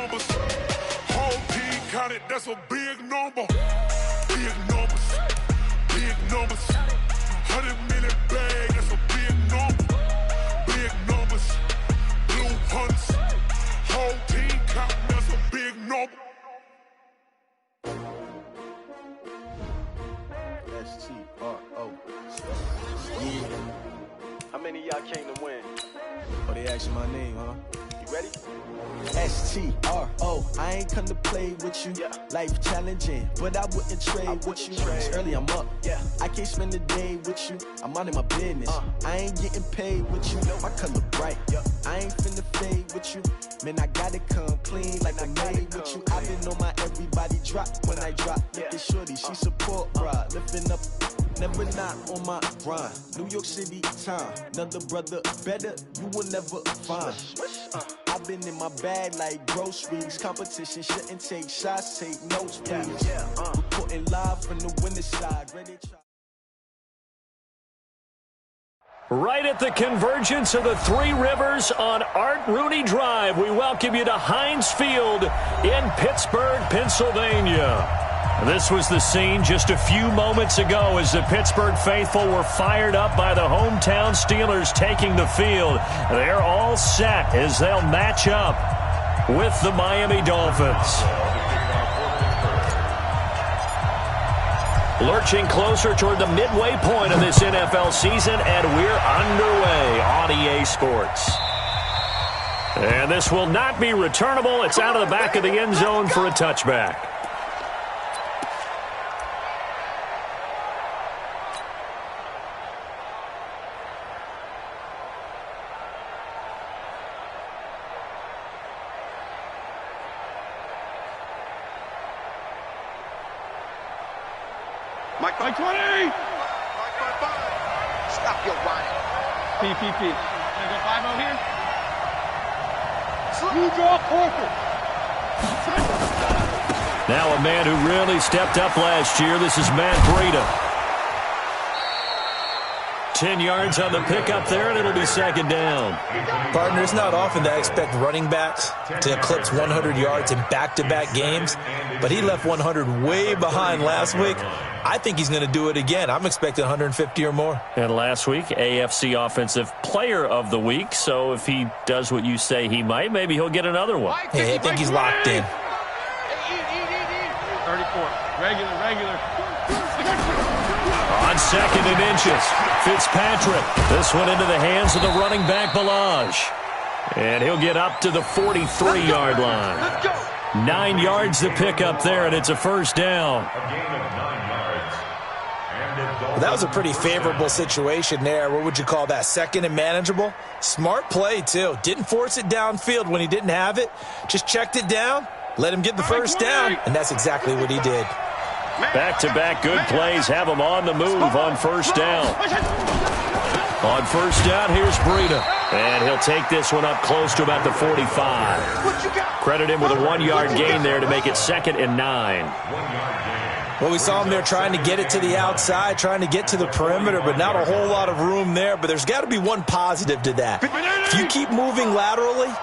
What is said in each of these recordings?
numbers. Whole team counted, that's a big number. Big numbers, big numbers. 100 million bag, that's a big number. Big numbers, blue hunts. Whole team counting, that's a big number. S-T-R-O. Yeah. How many of y'all came to win? Oh, they asking my name, huh? You ready? S-T-R-O. I ain't come to play with you. Yeah. Life challenging, but I wouldn't trade with you. It's early, I'm up. Yeah. I can't spend the day with you. I'm minding my business. I ain't getting paid with you. My color bright. Yeah. I ain't finna fade with you. Man, I gotta come clean like I made with you. I've been on my everybody drop when I drop. Look at shorty, she support ride. Lifting up, never not on my grind. New York City time. Another brother better, you will never find. I've been in my bag like groceries. Competition shouldn't take shots, take notes, please. Reporting live from the winning side. Ready to try. Right at the convergence of the Three Rivers on Art Rooney Drive, we welcome you to Heinz Field in Pittsburgh, Pennsylvania. This was the scene just a few moments ago as the Pittsburgh faithful were fired up by the hometown Steelers taking the field. They're all set as they'll match up with the Miami Dolphins. Lurching closer toward the midway point of this NFL season, and we're underway on EA Sports. And this will not be returnable. It's out of the back of the end zone for a touchback. Mike 20! Mike 5. Stop your whining. PPP. Can I go 5-0 here? You draw corporate. Now a man who really stepped up last year. This is Matt Breida. 10 yards on the pickup there, and it'll be second down. Partner, it's not often that I expect running backs to eclipse 100 yards in back-to-back games, but he left 100 way behind last week. I think he's going to do it again. I'm expecting 150 or more. And last week, AFC Offensive Player of the Week. So if he does what you say he might, maybe he'll get another one. Hey, I think he's locked in. 34. Regular. On second and inches, Fitzpatrick. This one into the hands of the running back, Balaj. And he'll get up to the 43-yard line. Let's go. 9 yards to pick up there, and it's a first down. Well, that was a pretty favorable situation there. What would you call that? Second and manageable? Smart play, too. Didn't force it downfield when he didn't have it. Just checked it down, let him get the first down, and that's exactly what he did. Back-to-back good plays have him on the move on first down. On first down, here's Breida. And he'll take this one up close to about the 45. Credit him with a 1-yard gain there to make it 2nd and 9. Well, we saw him there trying to get it to the outside, trying to get to the perimeter, but not a whole lot of room there. But there's got to be one positive to that. If you keep moving laterally,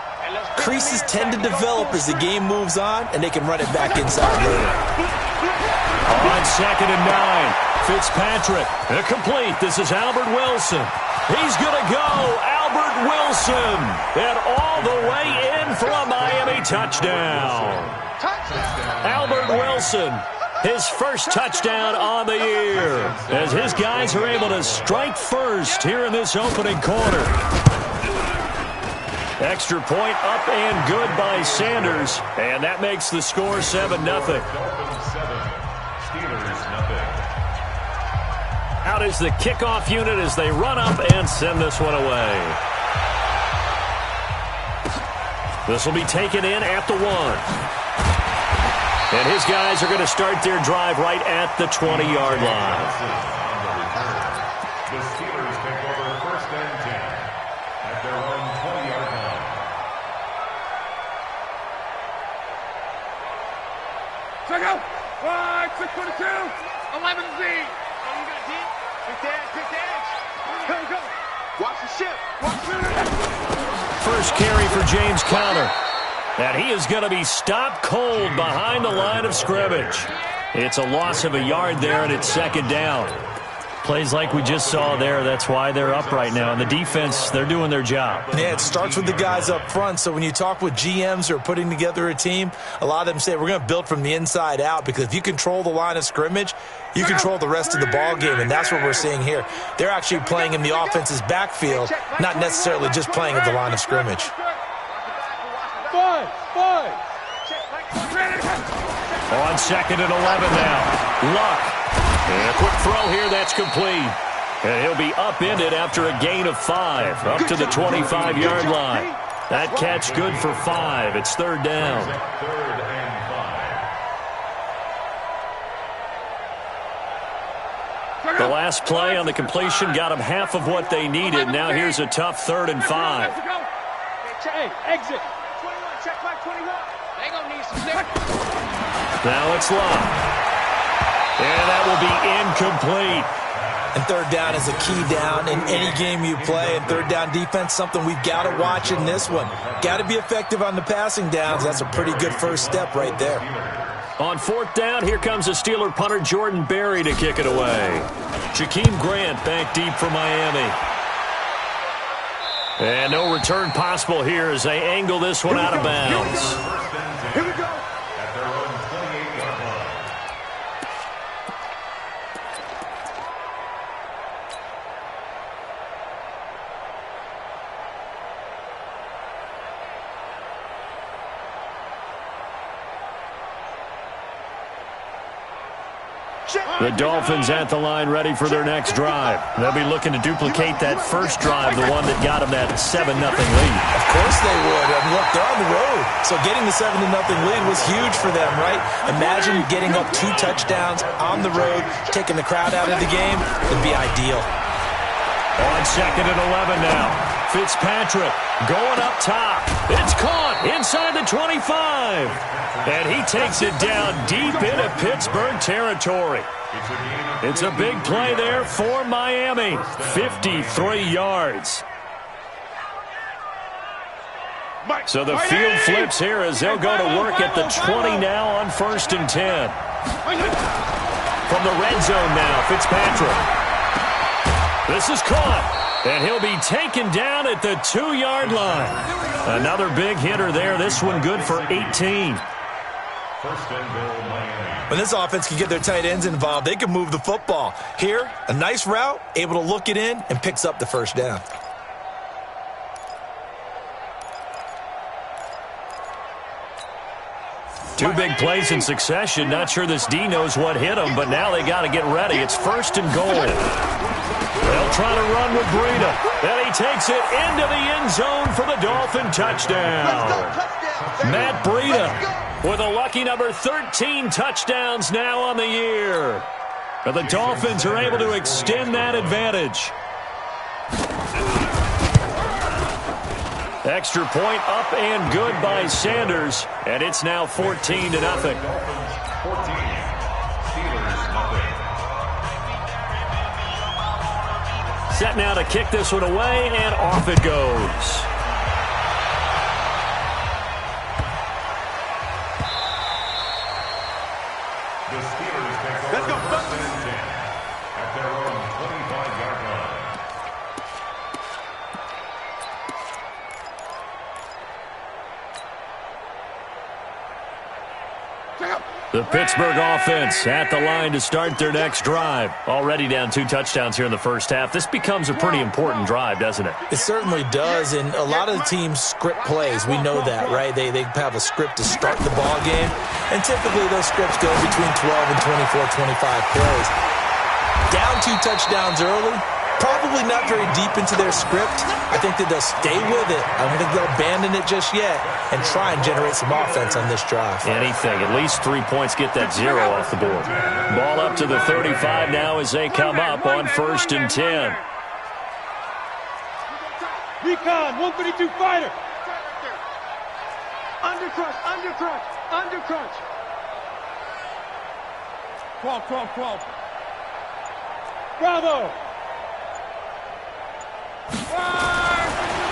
creases tend to develop as the game moves on, and they can run it back inside later. On 2nd and 9, Fitzpatrick, complete. This is Albert Wilson. He's going to go. Albert Wilson. And all the way in for a Miami touchdown. Albert Wilson, his first touchdown on the year, as his guys are able to strike first here in this opening quarter. Extra point up and good by Sanders, and that makes the score 7-0. Out is the kickoff unit as they run up and send this one away. This will be taken in at the 1. And his guys are going to start their drive right at the 20-yard line. The Steelers take over 1st and 10 at their own 20-yard line. Check out. 622. 11Z. Pick the edge. Go. Watch the ship. First carry for James Conner. And he is going to be stopped cold behind the line of scrimmage. It's a loss of a yard there, and it's second down. Plays like we just saw there, that's why they're up right now. And the defense, they're doing their job. Yeah, it starts with the guys up front. So when you talk with GMs who are putting together a team, a lot of them say we're going to build from the inside out, because if you control the line of scrimmage, you control the rest of the ball game, and that's what we're seeing here. They're actually playing in the offense's backfield, not necessarily just playing at the line of scrimmage. On second and 11 now. Luck. And a quick throw here, that's complete. And he'll be upended after a gain of 5, up to the 25-yard line. That catch good for 5. It's third down. The last play on the completion got them half of what they needed. Now here's a tough 3rd and 5. Hey, exit. 21, check back 21. They gonna need some stick. Now it's Luck. And that will be incomplete. And third down is a key down in any game you play. And third down defense, something we've got to watch in this one. Got to be effective on the passing downs. That's a pretty good first step right there. On 4th down, here comes a Steeler punter, Jordan Berry, to kick it away. Jakeem Grant back deep for Miami. And no return possible here as they angle this one out of bounds. Here we go. The Dolphins at the line ready for their next drive. They'll be looking to duplicate that first drive, the one that got them that 7-0 lead. Of course they would. I mean, look, they're on the road. So getting the 7-0 lead was huge for them, right? Imagine getting up 2 touchdowns on the road, taking the crowd out of the game. It'd be ideal. On second and 11 now. Fitzpatrick going up top. It's caught inside the 25. And he takes it down deep into Pittsburgh territory. It's a big play there for Miami. 53 yards. So the field flips here as they'll go to work at the 20 now on 1st and 10. From the red zone now, Fitzpatrick. This is caught, and he'll be taken down at the 2-yard line. Another big hitter there. This one good for 18. When this offense can get their tight ends involved, they can move the football. Here, a nice route, able to look it in, and picks up the first down. Two big plays in succession. Not sure this D knows what hit him, but now they got to get ready. It's 1st and goal. They'll try to run with Breida. And he takes it into the end zone for the Dolphin touchdown. Matt Breida with a lucky number 13 touchdowns now on the year. But the Dolphins are able to extend that advantage. Extra point up and good by Sanders, and it's now 14-0. Set now to kick this one away, and off it goes. Let's go. At their own 25-yard line. The Pittsburgh offense at the line to start their next drive. Already down 2 touchdowns here in the first half. This becomes a pretty important drive, doesn't it? It certainly does, and a lot of the teams script plays. We know that, right? They have a script to start the ball game, and typically those scripts go between 12 and 24, 25 plays. Down 2 touchdowns early, probably not very deep into their script. I think that they'll stay with it. I don't think they'll abandon it just yet and try and generate some offense on this drive. Anything. At least 3 points, get that 0 off the board. Ball up to the 35 now as they come up on 1st and 10. Recon, 132 fighter. Undercrunch, undercrunch, undercrunch. 12. Bravo.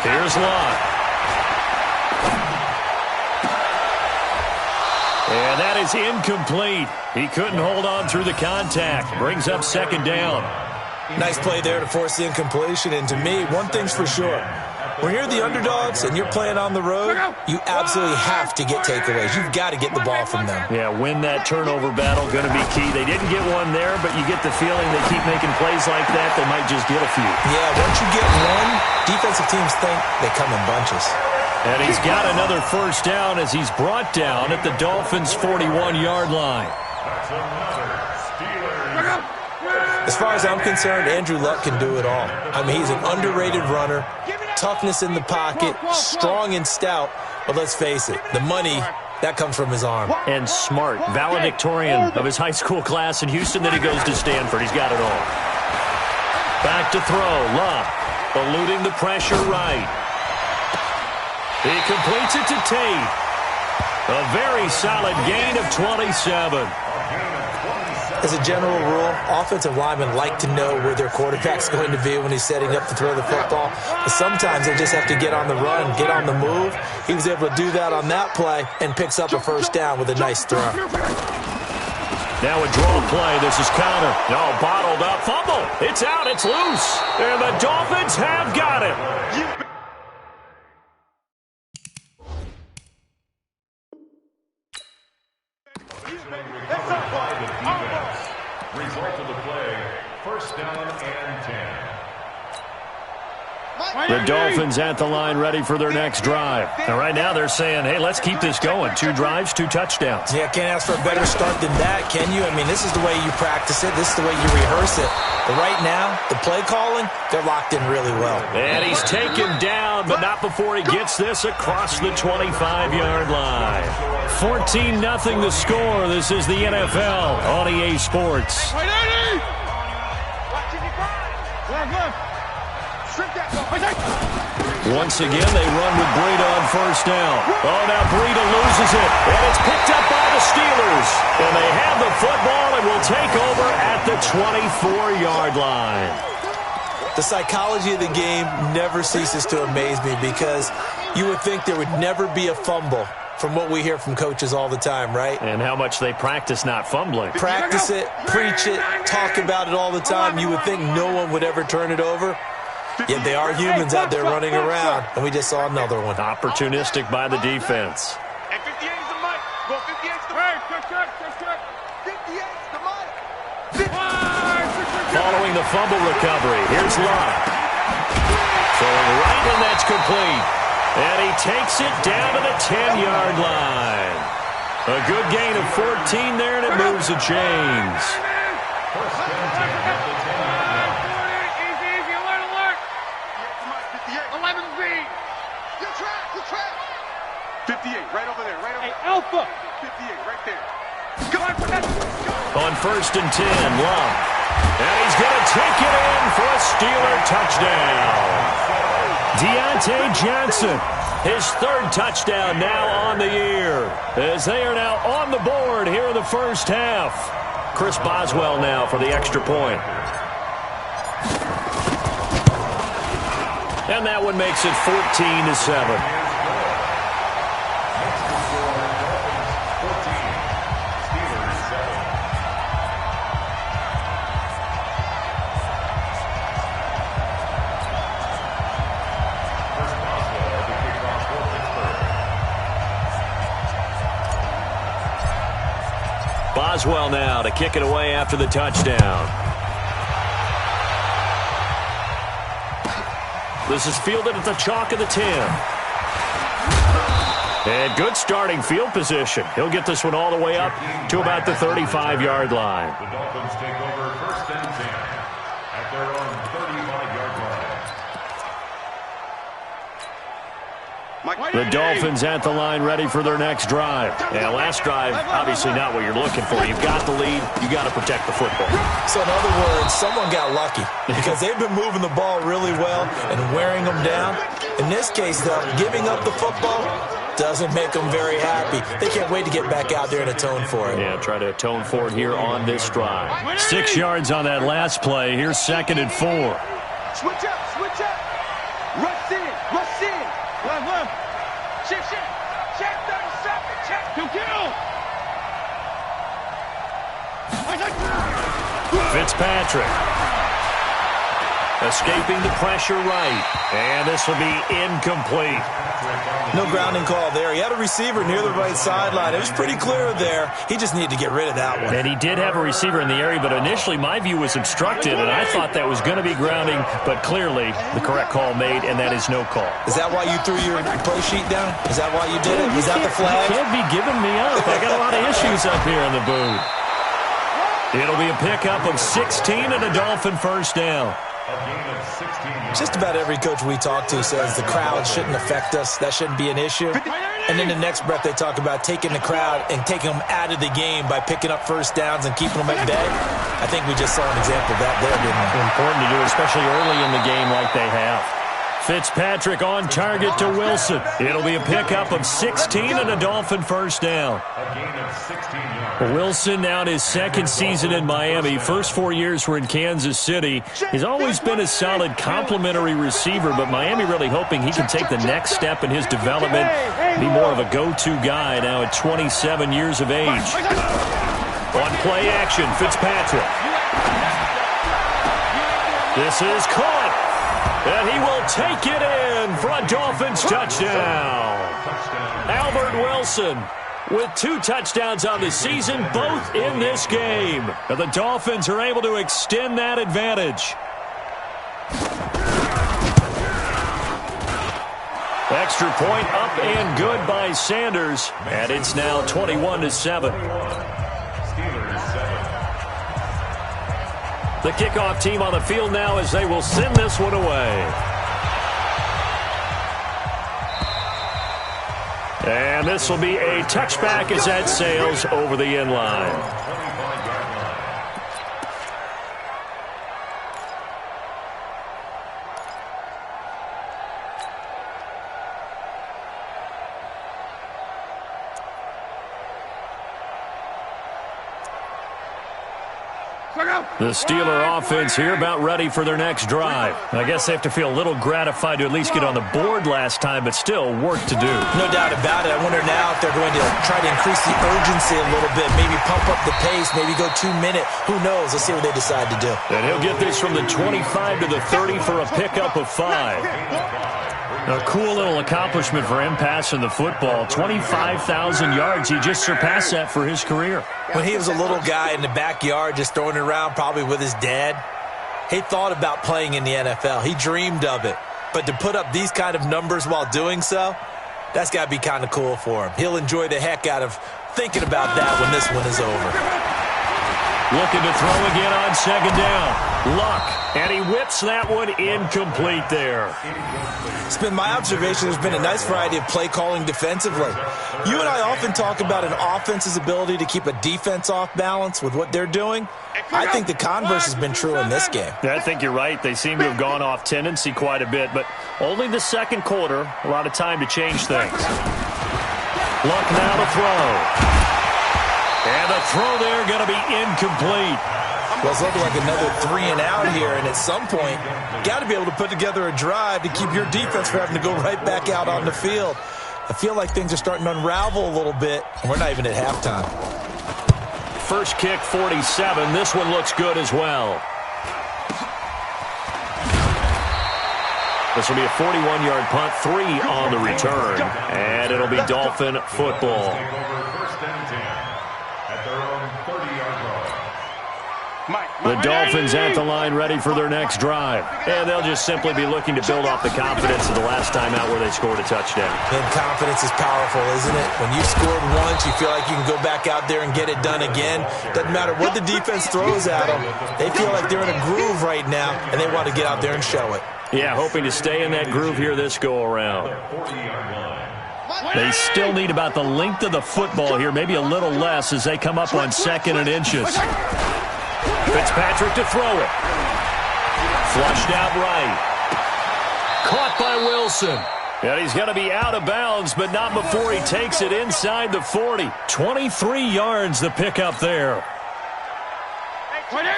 Here's Lott. And that is incomplete. He couldn't hold on through the contact. Brings up second down. Nice play there to force the incompletion. And to me, one thing's for sure. When you're the underdogs and you're playing on the road, you absolutely have to get takeaways. You've got to get the ball from them. Yeah, win that turnover battle, going to be key. They didn't get one there, but you get the feeling they keep making plays like that, they might just get a few. Yeah, once you get one, defensive teams think they come in bunches. And he's got another first down as he's brought down at the Dolphins' 41-yard line. As far as I'm concerned, Andrew Luck can do it all. I mean, he's an underrated runner, toughness in the pocket, strong and stout. But let's face it, the money, that comes from his arm. And smart, valedictorian of his high school class in Houston. Then he goes to Stanford. He's got it all. Back to throw. Luck eluding the pressure right. He completes it to Tate. A very solid gain of 27. As a general rule, offensive linemen like to know where their quarterback's going to be when he's setting up to throw the football. But sometimes they just have to get on the run, get on the move. He was able to do that on that play and picks up a first down with a nice throw. Now a draw play. This is counter. No, bottled up. Fumble. It's out. It's loose. And the Dolphins have got it. Result of the play, first down and 10. The Dolphins at the line ready for their next drive. And right now they're saying, hey, let's keep this going. 2 drives, 2 touchdowns. Yeah, can't ask for a better start than that, can you? I mean, this is the way you practice it. This is the way you rehearse it. But right now, the play calling, they're locked in really well. And he's taken down, but not before he gets this across the 25-yard line. 14-0 the score. This is the NFL on EA Sports. Once again, they run with Breida on first down. Oh, now Breida loses it, and it's picked up by the Steelers. And they have the football and will take over at the 24-yard line. The psychology of the game never ceases to amaze me because you would think there would never be a fumble from what we hear from coaches all the time, right? And how much they practice not fumbling. Practice it, preach it, talk about it all the time. You would think no one would ever turn it over. Yet they are humans out there running around, and we just saw another one. Opportunistic by the defense. And 58 is the mic. Go 58 is the mic. Check. 58 is the mic. Following the fumble recovery, here's Luck. Throwing right, and that's complete. And he takes it down to the 10-yard line. A good gain of 14 there, and it moves the chains. First down, 10 at the 10-yard line. Easy, alert. 11Z. Good track. 58, right over there, Hey, Alpha. 58, right there. Come on, put that. On first and 10, Luck. And he's going to take it in for a Steeler touchdown. Deontay Johnson, his 3rd touchdown now on the year, as they are now on the board here in the first half. Chris Boswell now for the extra point. And that one makes it 14-7. Boswell now to kick it away after the touchdown. This is fielded at the chalk of the 10. And good starting field position. He'll get this one all the way up to about the 35-yard line. The Dolphins take over first and 10 at their own 35-yard line. The Dolphins at the line ready for their next drive. And last drive, obviously not what you're looking for. You've got the lead. You've got to protect the football. So in other words, someone got lucky because they've been moving the ball really well and wearing them down. In this case, though, giving up the football doesn't make them very happy. They can't wait to get back out there and atone for it. Yeah, try to atone for it here on this drive. 6 yards on that last play. Here's 2nd and 4. Switch up. Rush in. Left. Check 37. Check. Kill. Fitzpatrick. Escaping the pressure right. And this will be incomplete. No grounding call there. He had a receiver near the right sideline. It was pretty clear there. He just needed to get rid of that one. And he did have a receiver in the area, but initially my view was obstructed, and I thought that was going to be grounding, but clearly the correct call made, and that is no call. Is that why you threw your play sheet down? Is that why you did it? Is that the flag? You can't be giving me up. I got a lot of issues up here in the booth. It'll be a pickup of 16 and a Dolphin first down. Just about every coach we talk to says the crowd shouldn't affect us. That shouldn't be an issue. And in the next breath, they talk about taking the crowd and taking them out of the game by picking up first downs and keeping them at bay. I think we just saw an example of that there, didn't we? Important to do, especially early in the game like they have. Fitzpatrick on target to Wilson. It'll be a pickup of 16 and a Dolphin first down. Wilson now in his second season in Miami. First 4 years were in Kansas City. He's always been a solid complementary receiver, but Miami really hoping he can take the next step in his development, be more of a go-to guy now at 27 years of age. On play action, Fitzpatrick. This is caught. And he will take it in for a Dolphins touchdown. Albert Wilson with 2 touchdowns on the season, both in this game. And the Dolphins are able to extend that advantage. Extra point up and good by Sanders. And it's now 21-7. The kickoff team on the field now as they will send this one away. And this will be a touchback as that sails over the end line. The Steeler offense here about ready for their next drive. I guess they have to feel a little gratified to at least get on the board last time, but still work to do. No doubt about it. I wonder now if they're going to try to increase the urgency a little bit, maybe pump up the pace, maybe go 2 minute. Who knows? Let's see what they decide to do. And he'll get this from the 25 to the 30 for a pickup of 5. A cool little accomplishment for him passing the football. 25,000 yards. He just surpassed that for his career. When he was a little guy in the backyard just throwing it around probably with his dad, he thought about playing in the NFL. He dreamed of it. But to put up these kind of numbers while doing so, that's got to be kind of cool for him. He'll enjoy the heck out of thinking about that when this one is over. Looking to throw again on second down. Luck, and he whips that one incomplete there. It's been my observation there's been a nice variety of play calling defensively. You and I often talk about an offense's ability to keep a defense off balance with what they're doing. I think the converse has been true in this game. Yeah, I think you're right. They seem to have gone off tendency quite a bit, but only the second quarter, a lot of time to change things. Luck now to throw. And the throw there going to be incomplete. Well, it's looking like another 3 and out here, and at some point, got to be able to put together a drive to keep your defense from having to go right back out on the field. I feel like things are starting to unravel a little bit, and we're not even at halftime. First kick, 47. This one looks good as well. This will be a 41-yard punt, 3 on the return, and it'll be Dolphin football. The Dolphins at the line ready for their next drive. And they'll just simply be looking to build off the confidence of the last time out where they scored a touchdown. And confidence is powerful, isn't it? When you've scored once, you feel like you can go back out there and get it done again. Doesn't matter what the defense throws at them. They feel like they're in a groove right now, and they want to get out there and show it. Yeah, hoping to stay in that groove here this go-around. They still need about the length of the football here, maybe a little less as they come up on 2nd and inches. Fitzpatrick to throw it. Flushed out right. Caught by Wilson. And he's going to be out of bounds, but not before he takes it inside the 40. 23 yards the pickup there.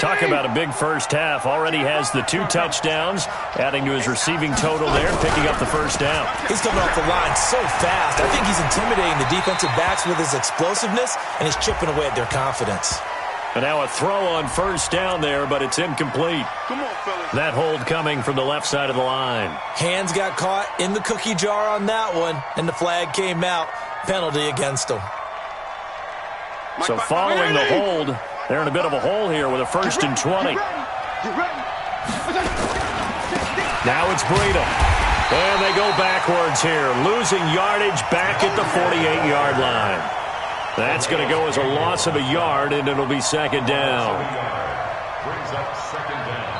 Talk about a big first half. Already has the 2 touchdowns, adding to his receiving total there, picking up the first down. He's coming off the line so fast. I think he's intimidating the defensive backs with his explosiveness, and he's chipping away at their confidence. And now a throw on first down there, but it's incomplete. Come on, fellas. That hold coming from the left side of the line. Hands got caught in the cookie jar on that one, and the flag came out. Penalty against them. So following the hold, they're in a bit of a hole here with a 1st and 20. Now it's Breida. And they go backwards here, losing yardage back at the 48-yard line. That's going to go as a loss of a yard, and it'll be 2nd down. Brings up 2nd down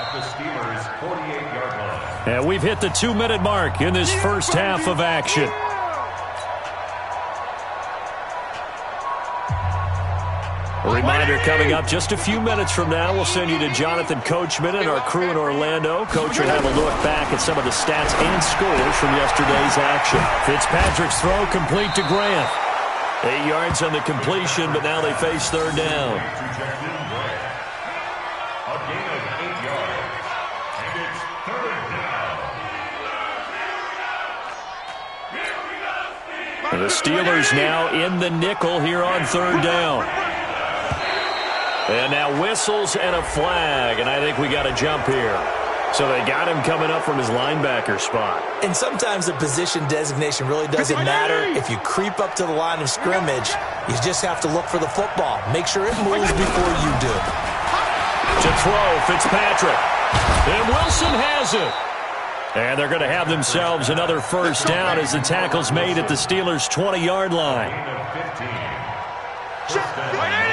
at the Steelers' 48-yard line. And we've hit the 2-minute mark in this first half of action. A reminder coming up just a few minutes from now. We'll send you to Jonathan Coachman and our crew in Orlando. Coach will have a look back at some of the stats and scores from yesterday's action. Fitzpatrick's throw complete to Grant. 8 yards on the completion, but now they face 3rd down. A gain of 8 yards, and it's 3rd down. And the Steelers now in the nickel here on 3rd down. And now whistles and a flag, and I think we got a jump here. So they got him coming up from his linebacker spot. And sometimes the position designation really doesn't matter. If you creep up to the line of scrimmage, you just have to look for the football. Make sure it moves before you do. To throw, Fitzpatrick. And Wilson has it. And they're going to have themselves another 1st down as the tackle's made at the Steelers' 20-yard line.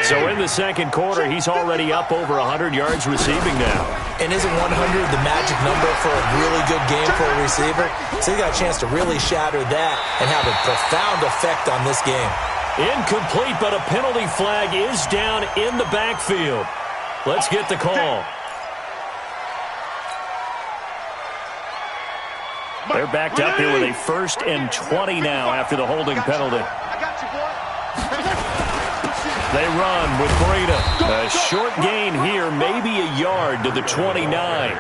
So in the 2nd quarter, he's already up over 100 yards receiving now. And isn't 100 the magic number for a really good game for a receiver? So he got a chance to really shatter that and have a profound effect on this game. Incomplete, but a penalty flag is down in the backfield. Let's get the call. They're backed up here with a 1st and 20 now after the holding penalty. They run with Breida. A short gain here, maybe a yard to the 29.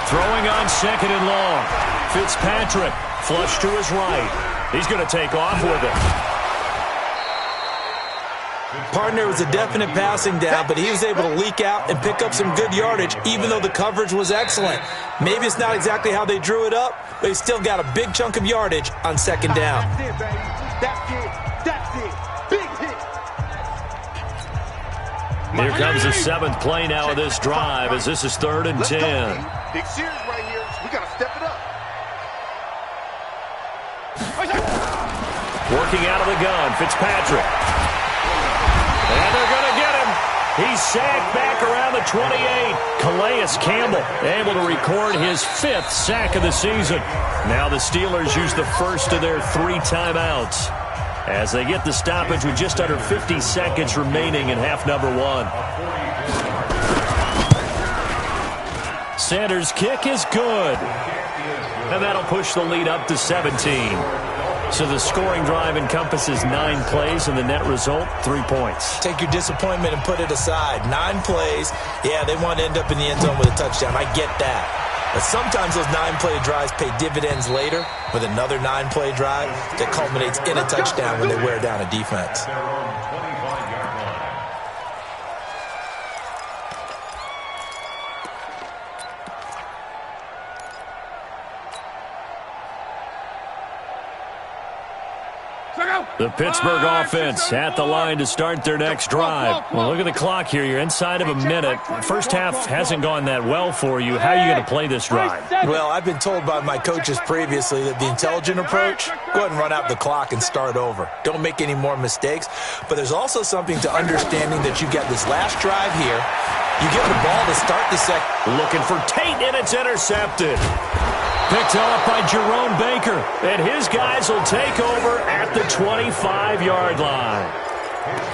Throwing on 2nd and long. Fitzpatrick, flush to his right. He's going to take off with it. Partner was a definite passing down, but he was able to leak out and pick up some good yardage, even though the coverage was excellent. Maybe it's not exactly how they drew it up, but he still got a big chunk of yardage on 2nd down. Here comes the 7th play now of this drive, as this is 3rd and 10. Big series right here. We got to step it up. Working out of the gun, Fitzpatrick. And they're going to get him. He's sacked back around the 28. Calais Campbell able to record his 5th sack of the season. Now the Steelers use the first of their 3 timeouts as they get the stoppage with just under 50 seconds remaining in half number 1. Sanders' kick is good. And that'll push the lead up to 17. So the scoring drive encompasses 9 plays, and the net result, 3 points. Take your disappointment and put it aside. 9 plays. Yeah, they want to end up in the end zone with a touchdown. I get that. But sometimes those 9-play drives pay dividends later with another 9-play drive that culminates in a touchdown when they wear down a defense. The Pittsburgh offense at the line to start their next drive. Well, look at the clock here. You're inside of a minute. First half hasn't gone that well for you. How are you going to play this drive? Well, I've been told by my coaches previously that the intelligent approach, go ahead and run out the clock and start over. Don't make any more mistakes. But there's also something to understanding that you got this last drive here. You give the ball to start the second. Looking for Tate, and it's intercepted. Picked off by Jerome Baker, and his guys will take over at the 25-yard line.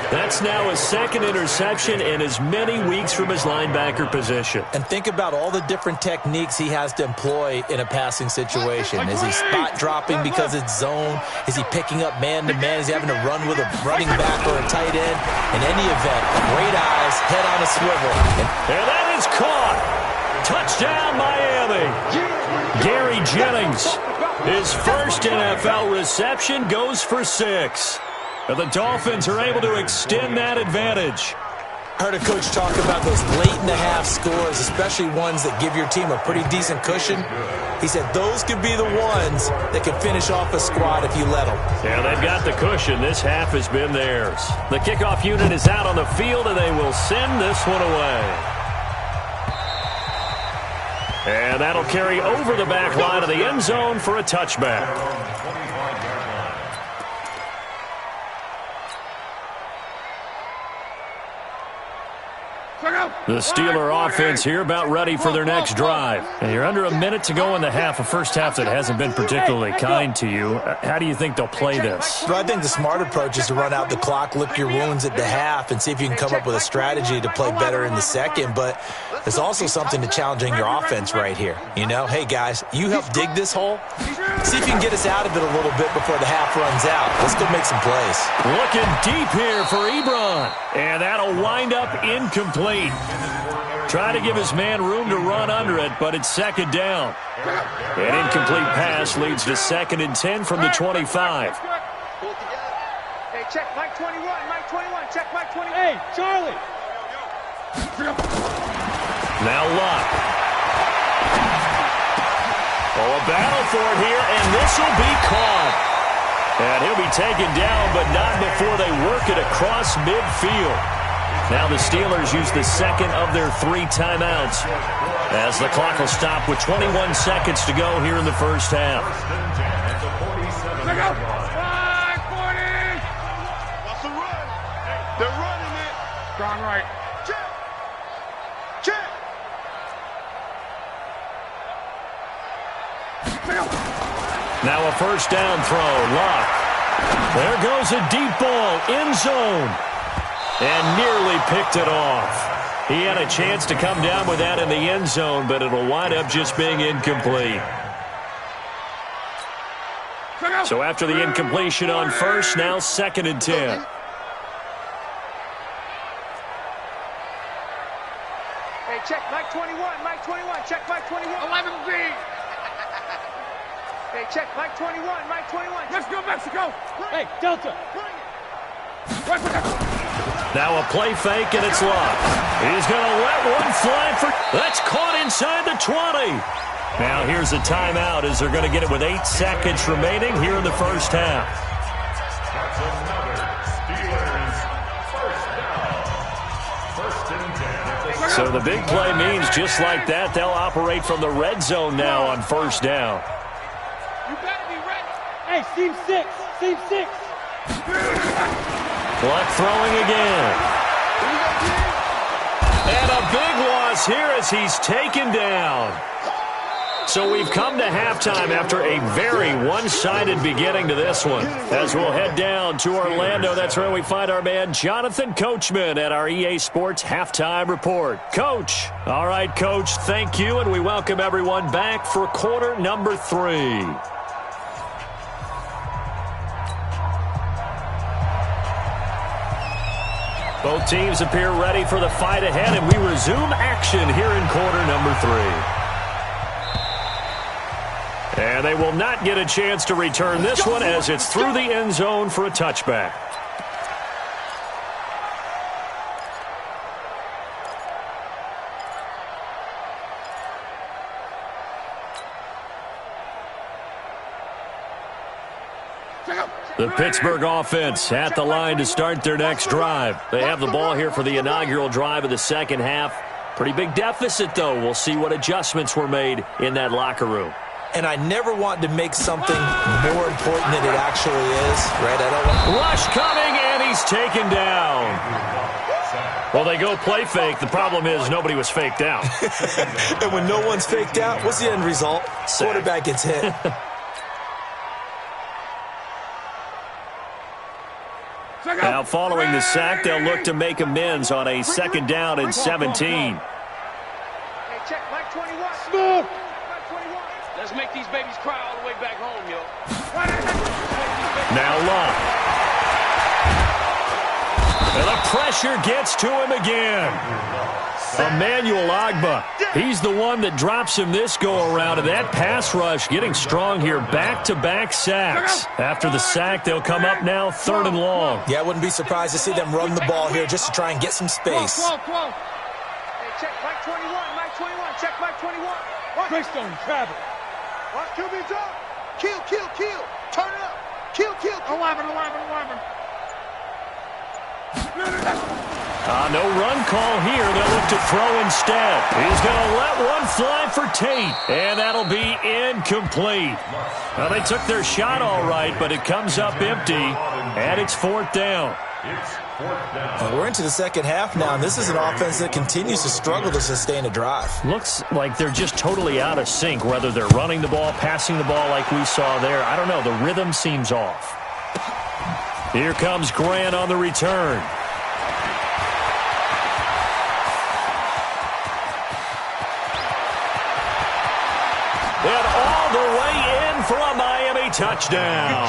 That's now his 2nd interception in as many weeks from his linebacker position. And think about all the different techniques he has to employ in a passing situation. Is he spot dropping because it's zone? Is he picking up man-to-man? Is he having to run with a running back or a tight end? In any event, great eyes, head on a swivel. And that is caught. touchdown, Miami. Gary Jennings, his first NFL reception, goes for 6. And the Dolphins are able to extend that advantage. Heard a coach talk about those late-in-the-half scores, especially ones that give your team a pretty decent cushion. He said those could be the ones that can finish off a squad if you let them. Yeah, they've got the cushion. This half has been theirs. The kickoff unit is out on the field, and they will send this one away. And that'll carry over the back line of the end zone for a touchback. The Steeler offense here about ready for their next drive. And you're under a minute to go in the half, a first half that hasn't been particularly kind to you. How do you think they'll play this? Well, I think the smart approach is to run out the clock, lick your wounds at the half, and see if you can come up with a strategy to play better in the second. But there's also something to challenging your offense right here. You know, hey, guys, you help dig this hole. See if you can get us out of it a little bit before the half runs out. Let's go make some plays. Looking deep here for Ebron. And that'll wind up incomplete. Trying to give his man room to run under it, but it's second down. An incomplete pass leads to 2nd and 10 from the 25. Hey, check Mike 21, Mike 21, check Mike 20. Hey, Charlie. Now Luck. Oh, a battle for it here, and this will be caught. And he'll be taken down, but not before they work it across midfield. Now the Steelers use the second of their 3 timeouts as the clock will stop with 21 seconds to go here in the first half. Look out! 540! What's the run? They're running it. Gone right. Check. Check. Now a first down throw. Luck. There goes a deep ball. End zone. And nearly picked it off. He had a chance to come down with that in the end zone, but it'll wind up just being incomplete. So after the incompletion on first, now 2nd and 10. Hey, check Mike 21, Mike 21, check Mike 21. 11B. Hey, check Mike 21, Mike 21. Let's go, Mexico. Hey, Delta. Now a play fake, and it's Luck. He's going to let one fly for... That's caught inside the 20. Now here's a timeout as they're going to get it with 8 seconds remaining here in the first half. That's another Steelers first down. 1st and 10. So the big play means just like that, they'll operate from the red zone now on first down. You better be ready. Hey, Team 6, Team 6. Luck throwing again. And a big loss here as he's taken down. So we've come to halftime after a very one-sided beginning to this one. As we'll head down to Orlando, that's where we find our man Jonathan Coachman at our EA Sports Halftime Report. Coach. All right, Coach, thank you, and we welcome everyone back for quarter number 3. Both teams appear ready for the fight ahead, and we resume action here in quarter number 3. And they will not get a chance to return this one as it's through the end zone for a touchback. The Pittsburgh offense at the line to start their next drive. They have the ball here for the inaugural drive of the second half. Pretty big deficit, though. We'll see what adjustments were made in that locker room. And I never want to make something more important than it actually is, right? I don't want... Rush coming, and he's taken down. Well, they go play fake. The problem is nobody was faked out. And when no one's faked out, what's the end result? Quarterback gets hit. Now, following the sack, they'll look to make amends on a 2nd down and 17. Hey, check Mike 21. Move. Mike 21. Let's make these babies cry all the way back home, yo. Now Luck. And the pressure gets to him again. Emmanuel Agba. He's the one that drops him this go-around, and that pass rush getting strong here. Back-to-back sacks. After the sack, they'll come up now 3rd and long. Yeah, I wouldn't be surprised to see them run the ball here just to try and get some space. Hey, check Mike 21, Mike 21, check Mike 21. Greystone, travel. Watch QB drop. Kill. Turn it up. Kill. 11. No run call here. They'll look to throw instead. He's going to let one fly for Tate, and that'll be incomplete. Well, they took their shot all right, but it comes up empty, and it's 4th down. Well, we're into the second half now, and this is an offense that continues to struggle to sustain a drive. Looks like they're just totally out of sync, whether they're running the ball, passing the ball like we saw there. I don't know. The rhythm seems off. Here comes Grant on the return. And all the way in for a Miami touchdown.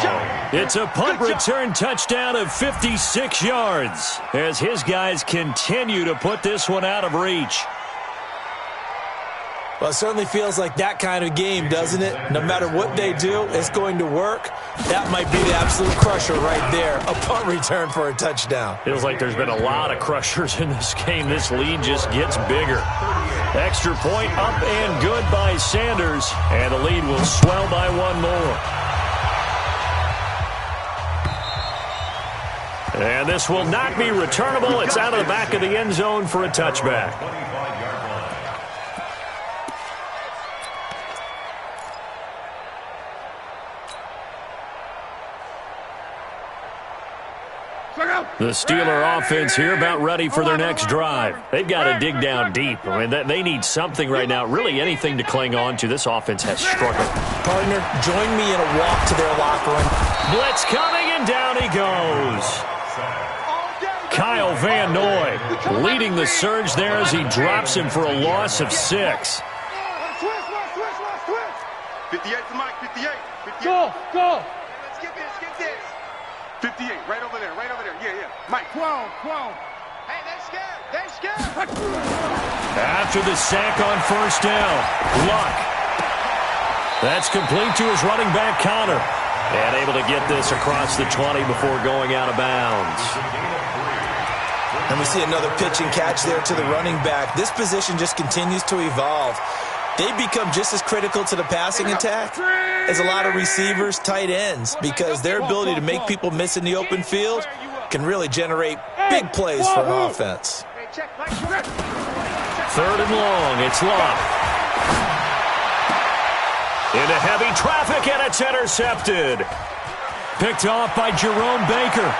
It's a punt return touchdown of 56 yards as his guys continue to put this one out of reach. Well, it certainly feels like that kind of game, doesn't it? No matter what they do, it's going to work. That might be the absolute crusher right there. A punt return for a touchdown. Feels like there's been a lot of crushers in this game. This lead just gets bigger. Extra point up and good by Sanders, and the lead will swell by one more. And this will not be returnable. It's out of the back of the end zone for a touchback. The Steeler offense here about ready for their next drive. They've got to dig down deep. I mean, they need something right now, really anything to cling on to. This offense has struggled. Partner, join me in a walk to their locker room. Blitz coming, and down he goes. Kyle Van Noy leading the surge there as he drops him for a loss of 6. 58 to Mike, 58. Go. Let's get this. 58, right over there. Yeah. Mike. 12. Hey, they're scared. After the sack on 1st down, Luck. That's complete to his running back, Connor. And able to get this across the 20 before going out of bounds. And we see another pitch and catch there to the running back. This position just continues to evolve. They become just as critical to the passing attack as a lot of receivers, tight ends, because their ability to make people miss in the open field can really generate big plays for an offense. 3rd and long, it's Luck. Into heavy traffic, and it's intercepted. Picked off by Jerome Baker.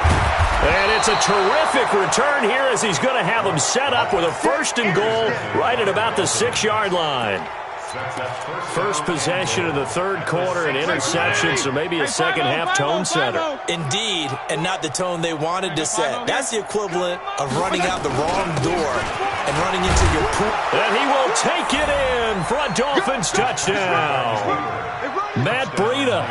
And it's a terrific return here as he's going to have them set up with a 1st and goal right at about the 6-yard line. First possession of the 3rd quarter, an interception, so maybe a second-half tone setter. Indeed, and not the tone they wanted to set. That's the equivalent of running out the wrong door and running into your pool. And he will take it in for a Dolphins touchdown. Matt Breida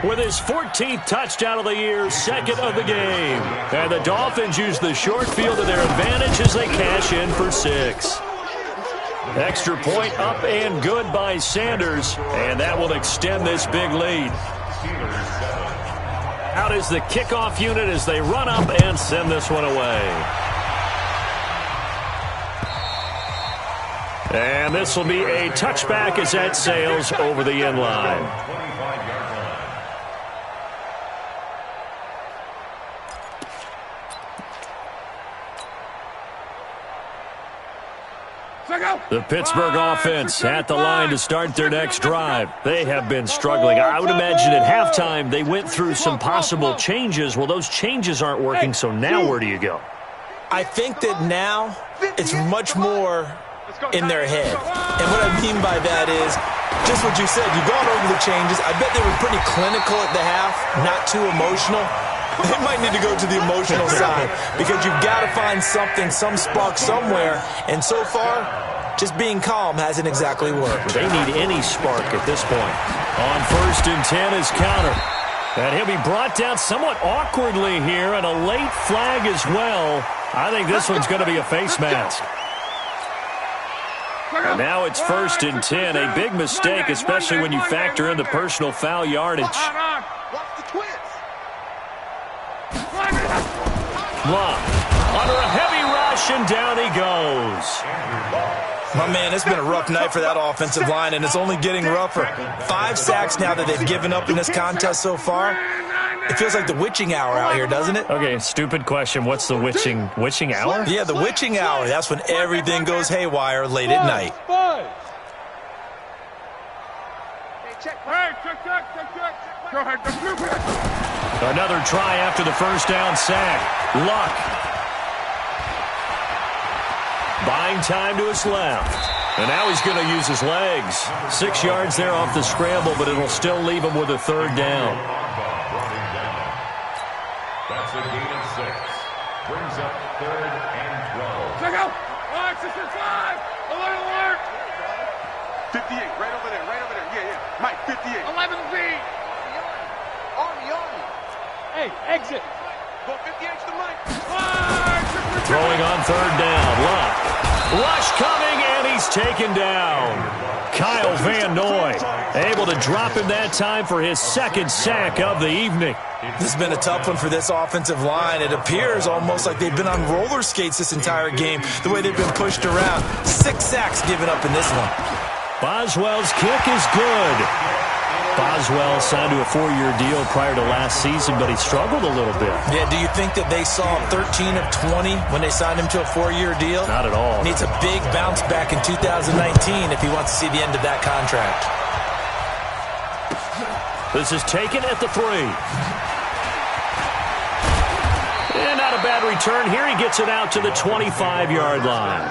with his 14th touchdown of the year, 2nd of the game. And the Dolphins use the short field to their advantage as they cash in for 6. Extra point up and good by Sanders, and that will extend this big lead. Out is the kickoff unit as they run up and send this one away. And this will be a touchback as that sails over the end line. The Pittsburgh offense at the line to start their next drive. They have been struggling. I would imagine at halftime they went through some possible changes. Well, those changes aren't working, so now where do you go? I think that now it's much more in their head. And what I mean by that is just what you said. You've gone over the changes. I bet they were pretty clinical at the half, not too emotional. They might need to go to the emotional side because you've got to find something, some spark somewhere. And so far, just being calm hasn't exactly worked. They need any spark at this point. On 1st and 10 is Connor. And he'll be brought down somewhat awkwardly here, and a late flag as well. I think this one's going to be a face mask. And now it's 1st and 10. A big mistake, especially when you factor in the personal foul yardage. Blunt under a heavy rush, and down he goes. My man, it's been a rough night for that offensive line, and it's only getting rougher. 5 sacks now that they've given up in this contest so far. It feels like the witching hour out here, doesn't it? Okay, stupid question. What's the witching hour? Yeah, the witching hour. That's when everything goes haywire late at night. Another try after the first down sack. Luck. Buying time to his left. And now he's going to use his legs. 6 yards there off the scramble, but it'll still leave him with a 3rd down. That's a gain of 6. Brings up 3rd and 12. Check out! Alert, 65! Alert! 58, right over there. Yeah. Mike, 58. 11B! On me. Hey, exit! Go 58 to Mike. Throwing on 3rd down. Luck. Rush coming, and he's taken down. Kyle Van Noy able to drop him that time for his 2nd sack of the evening. This has been a tough one for this offensive line. It appears almost like they've been on roller skates this entire game, the way they've been pushed around. 6 sacks given up in this one. Boswell's kick is good. Boswell signed to a 4-year deal prior to last season, but he struggled a little bit. Yeah, do you think that they saw 13 of 20 when they signed him to a 4-year deal? Not at all. Needs a big bounce back in 2019 if he wants to see the end of that contract. This is taken at the 3. And not a bad return here. He gets it out to the 25-yard line.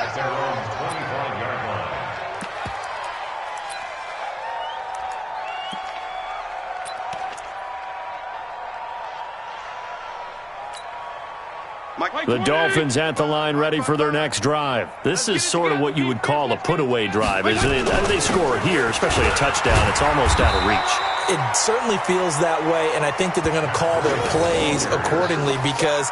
That's their own 25-yard line. The Dolphins at the line ready for their next drive. This is sort of what you would call a put-away drive. As they score here, especially a touchdown, it's almost out of reach. It certainly feels that way, and I think that they're going to call their plays accordingly, because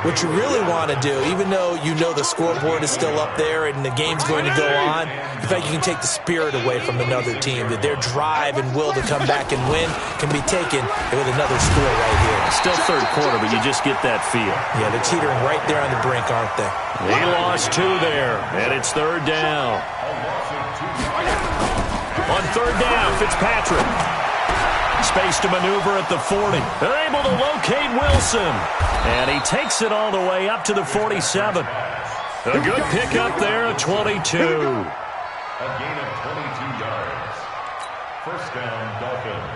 what you really want to do, even though you know the scoreboard is still up there and the game's going to go on, in fact, you can take the spirit away from another team, that their drive and will to come back and win can be taken with another score right here. Still 3rd quarter, but you just get that feel. Yeah, they're teetering right there on the brink, aren't they? He lost 2 there, and it's 3rd down. On 3rd down, Fitzpatrick. Space to maneuver at the 40. They're able to locate Wilson. And he takes it all the way up to the 47. A good pickup there at 22. A gain of 22 yards. 1st down, Dolphins.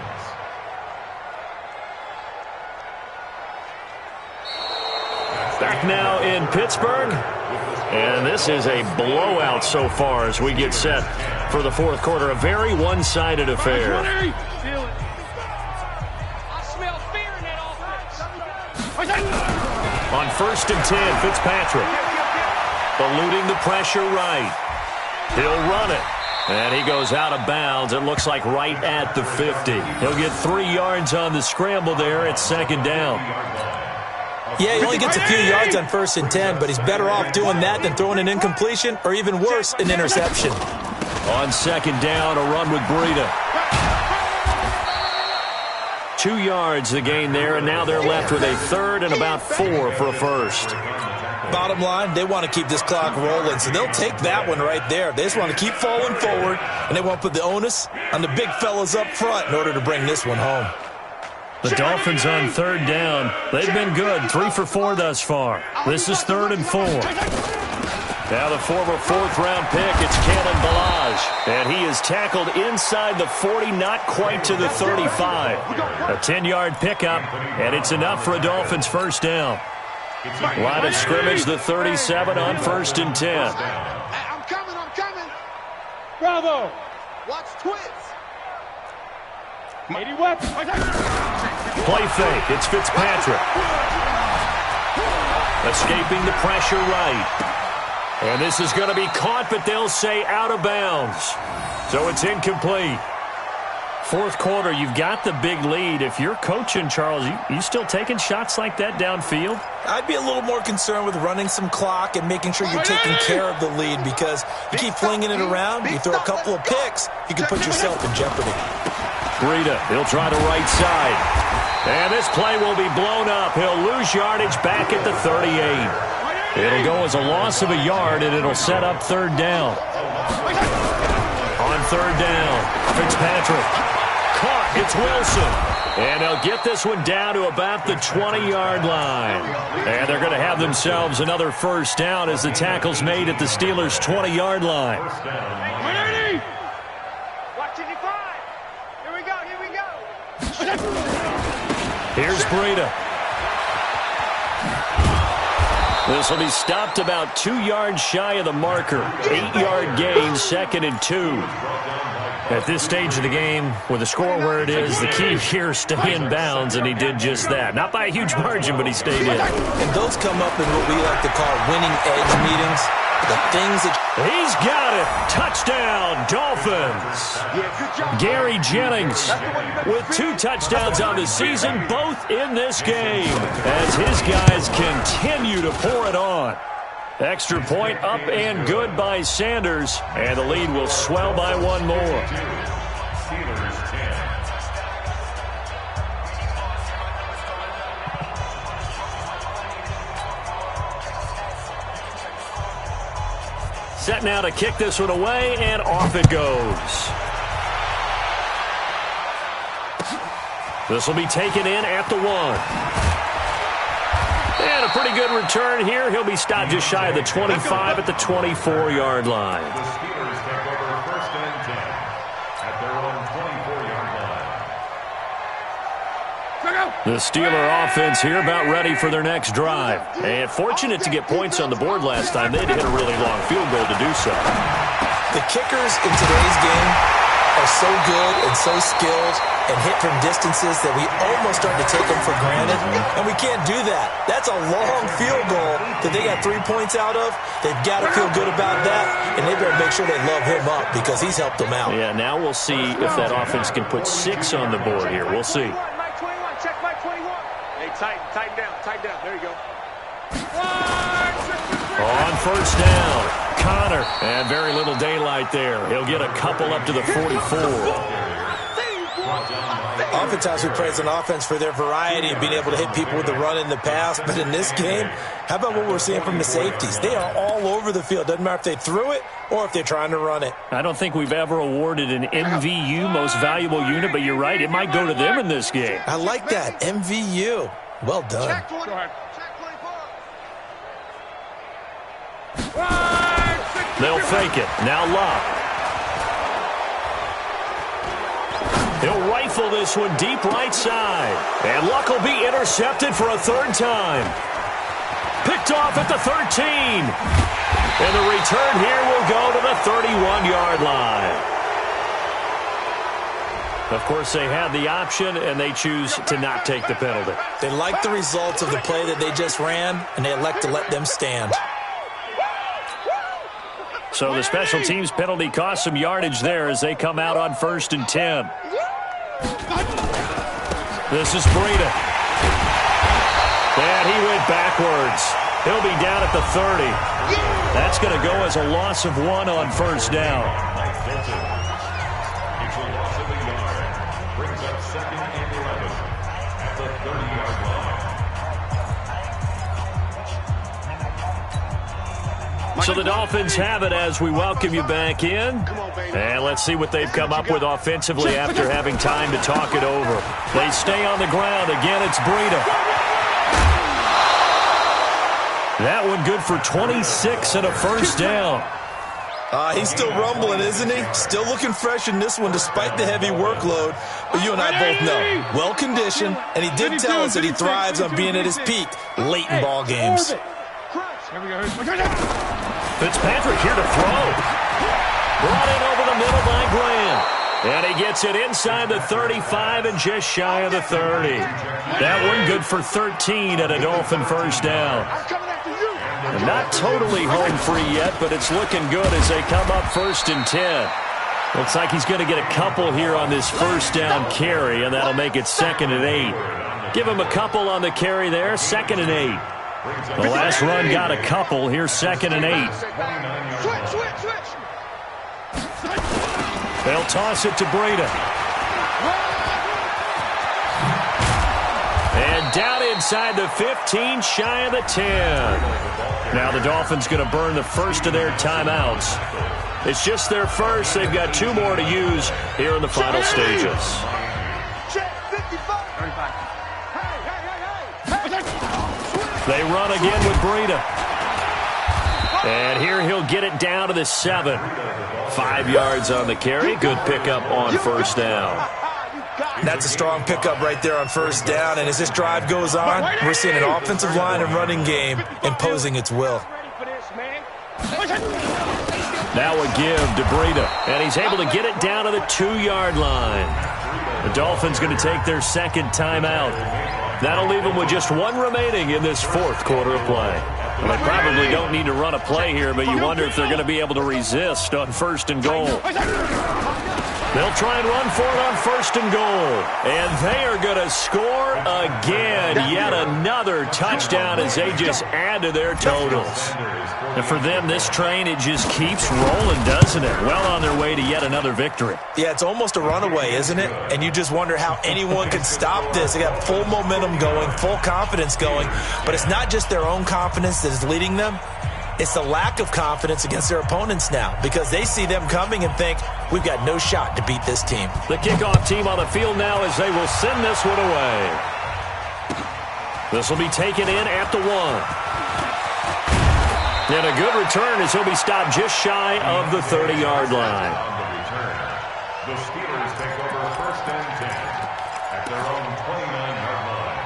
Back now in Pittsburgh. And this is a blowout so far as we get set for the 4th quarter. A very one-sided affair. On 1st and 10, Fitzpatrick. Eluding the pressure right. He'll run it. And he goes out of bounds. It looks like right at the 50. He'll get 3 yards on the scramble there at 2nd down. Yeah, he only gets a few yards on 1st and 10, but he's better off doing that than throwing an incompletion, or even worse, an interception. On 2nd down, a run with Breida. 2 yards the gain there, and now they're left with a 3rd and about 4 for a 1st. Bottom line, they want to keep this clock rolling, so they'll take that one right there. They just want to keep falling forward, and they want to put the onus on the big fellas up front in order to bring this one home. The Dolphins on 3rd down. They've been good, 3 for 4 thus far. This is 3rd and 4. Now the former 4th-round pick, it's Cannon Balaj. And he is tackled inside the 40, not quite to the 35. A 10-yard pickup, and it's enough for a Dolphins 1st down. Line of scrimmage, the 37 on 1st and 10. I'm coming. Bravo. Watch twins. 80 West. Play fake, it's Fitzpatrick. Escaping the pressure right. And this is going to be caught, but they'll say out of bounds. So it's incomplete. Fourth quarter, you've got the big lead. If you're coaching, Charles, you still taking shots like that downfield? I'd be a little more concerned with running some clock and making sure you're taking care of the lead, because you keep flinging it around, you throw a couple of picks, you can put yourself in jeopardy. Breida, he'll try the right side. And this play will be blown up. He'll lose yardage back at the 38. It'll go as a loss of a yard, and it'll set up third down. On third down, Fitzpatrick. Caught, it's Wilson. And they'll get this one down to about the 20-yard line. And they're going to have themselves another first down as the tackle's made at the Steelers' 20-yard line. Watch it, 5. Here we go, here we go. Here's Breida. This will be stopped about 2 yards shy of the marker. 8-yard gain, 2nd and 2. At this stage of the game, with the score where it is, the key here is stay in bounds, and he did just that. Not by a huge margin, but he stayed in. And those come up in what we like to call winning edge meetings. The things that... He's got it. Touchdown, Dolphins. Gary Jennings with 2 touchdowns on the season, both in this game, as his guys continue to pour it on. Extra point up and good by Sanders, and the lead will swell by 1 more. Steelers 10. Set now to kick this one away, and off it goes. This will be taken in at the 1. And a pretty good return here. He'll be stopped just shy of the 25 at the 24-yard line. The Steelers take over first and 10 at their own 24-yard line. The Steeler offense here about ready for their next drive. And fortunate to get points on the board last time. They had to hit a really long field goal to do so. The kickers in today's game are so good and so skilled and hit from distances that we almost start to take them for granted, and we can't do that. That's a long field goal that they got 3 points out of. They've got to feel good about that, and they better make sure they love him up because he's helped them out. Yeah, now we'll see if that offense can put 6 on the board here. We'll see. Mike 21, check Mike 21. Hey, tighten down. There you go. On first down, Connor, and very little daylight there. He'll get a couple up to the 44. Oftentimes we praise an offense for their variety of being able to hit people with the run in the pass, but in this game, how about what we're seeing from the safeties? They are all over the field. Doesn't matter if they threw it or if they're trying to run it. I don't think we've ever awarded an MVU, most valuable unit, but you're right, it might go to them in this game. I like that, MVU. Well done. Check 24. They'll fake it. Now Locke. He'll rifle this one deep right side. And Luck will be intercepted for a 3rd time. Picked off at the 13. And the return here will go to the 31-yard line. Of course, they had the option, and they choose to not take the penalty. They like the results of the play that they just ran, and they elect to let them stand. So the special teams penalty cost some yardage there as they come out on 1st and 10. This is Breida. And he went backwards. He'll be down at the 30. That's going to go as a loss of 1 on 1st down. It's a loss of a yard. Brings up 2nd and 11 at the 30-yard line. So the Dolphins have it as we welcome you back in. And let's see what they've come up with offensively after having time to talk it over. They stay on the ground. Again, it's Breida. That one good for 26 and a 1st down. He's still rumbling, isn't he? Still looking fresh in this one despite the heavy workload. But you and I both know, well-conditioned, and he did tell us that he thrives on being at his peak late in ball games. Fitzpatrick here to throw. Brought in over the middle by Graham. And he gets it inside the 35 and just shy of the 30. That one good for 13 at a Dolphin 1st down. Not totally home free yet, but it's looking good as they come up 1st and 10. Looks like he's going to get a couple here on this first down carry, and that'll make it 2nd and 8. Give him a couple on the carry there, 2nd and 8. The last run got a couple. Here's 2nd and 8. Switch. They'll toss it to Breida. And down inside the 15, shy of the 10. Now the Dolphins going to burn the first of their timeouts. It's just their first. They've got 2 more to use here in the final stages. They run again with Breida. And here he'll get it down to the 7. 5 yards on the carry. Good pickup on first down. That's a strong pickup right there on first down. And as this drive goes on, we're seeing an offensive line and running game imposing its will. Now a give to Breida, and he's able to get it down to the 2-yard line. The Dolphins going to take their 2nd timeout. That'll leave them with just 1 remaining in this 4th quarter of play. Well, they probably don't need to run a play here, but you wonder if they're going to be able to resist on 1st and goal. They'll try and run for it on 1st and goal. And they are going to score again. Yet another touchdown as they just add to their totals. And for them, this train, it just keeps rolling, doesn't it? Well on their way to yet another victory. Yeah, it's almost a runaway, isn't it? And you just wonder how anyone can stop this. They got full momentum going, full confidence going. But it's not just their own confidence that is leading them. It's the lack of confidence against their opponents now because they see them coming and think, we've got no shot to beat this team. The kickoff team on the field now as they will send this one away. This will be taken in at the 1. And a good return as he'll be stopped just shy of the 30-yard line. On the return, the Steelers take over 1st and 10 at their own 29-yard line.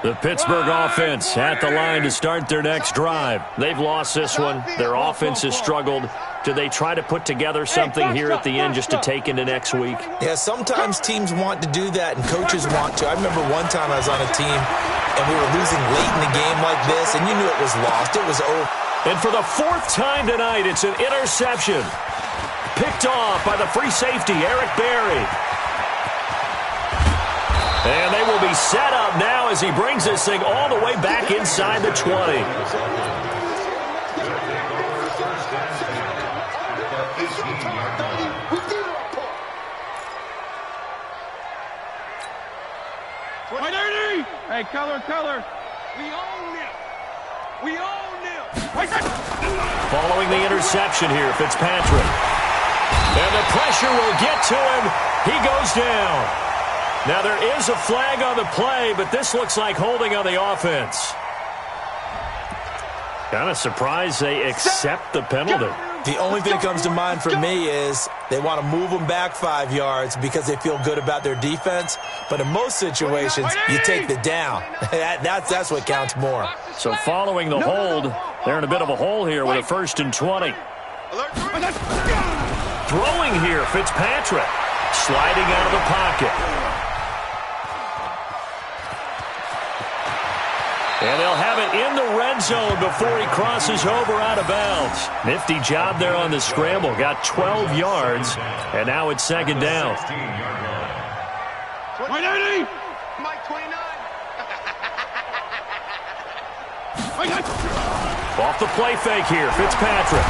The Pittsburgh offense at the line to start their next drive. They've lost this one. Their offense has struggled. Do they try to put together something here at the end just to take into next week? Yeah, sometimes teams want to do that and coaches want to. I remember one time I was on a team and we were losing late in the game like this and you knew it was lost. It was over. And for the 4th time tonight, it's an interception. Picked off by the free safety, Eric Berry. And they will be set up now as he brings this thing all the way back inside the 20. Hey, color. We own them. Following the interception here, Fitzpatrick. And the pressure will get to him. He goes down. Now, there is a flag on the play, but this looks like holding on the offense. Kind of surprised they accept the penalty. The only thing that comes to mind for me is they want to move them back 5 yards because they feel good about their defense. But in most situations, you take the down. That's what counts more. So following the hold, they're in a bit of a hole here with a 1st and 20. Throwing here, Fitzpatrick. Sliding out of the pocket. And they'll have it in the red zone before he crosses over out of bounds. Nifty job there on the scramble. Got 12 yards, and now it's 2nd down. Mike 29. Off the play fake here, Fitzpatrick.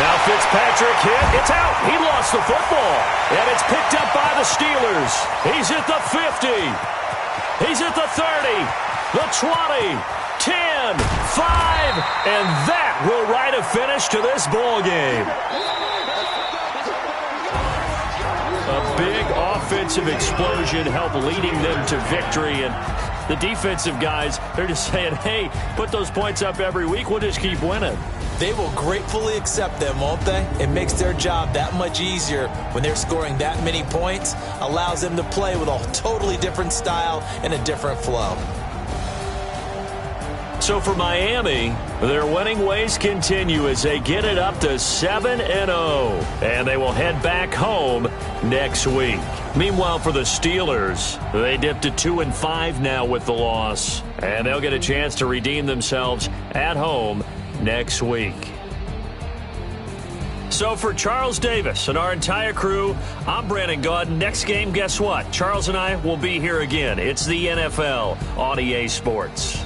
Now Fitzpatrick hit. It's out. He lost the football. And it's picked up by the Steelers. He's at the 50. He's at the 30. The 20, 10, 5, and that will write a finish to this ball game. A big offensive explosion helped leading them to victory, and the defensive guys, they're just saying, hey, put those points up every week, we'll just keep winning. They will gratefully accept them, won't they? It makes their job that much easier when they're scoring that many points, allows them to play with a totally different style and a different flow. So for Miami, their winning ways continue as they get it up to 7-0, and they will head back home next week. Meanwhile, for the Steelers, they dipped to 2-5 now with the loss, and they'll get a chance to redeem themselves at home next week. So for Charles Davis and our entire crew, I'm Brandon Gaudin. Next game, guess what? Charles and I will be here again. It's the NFL on EA Sports.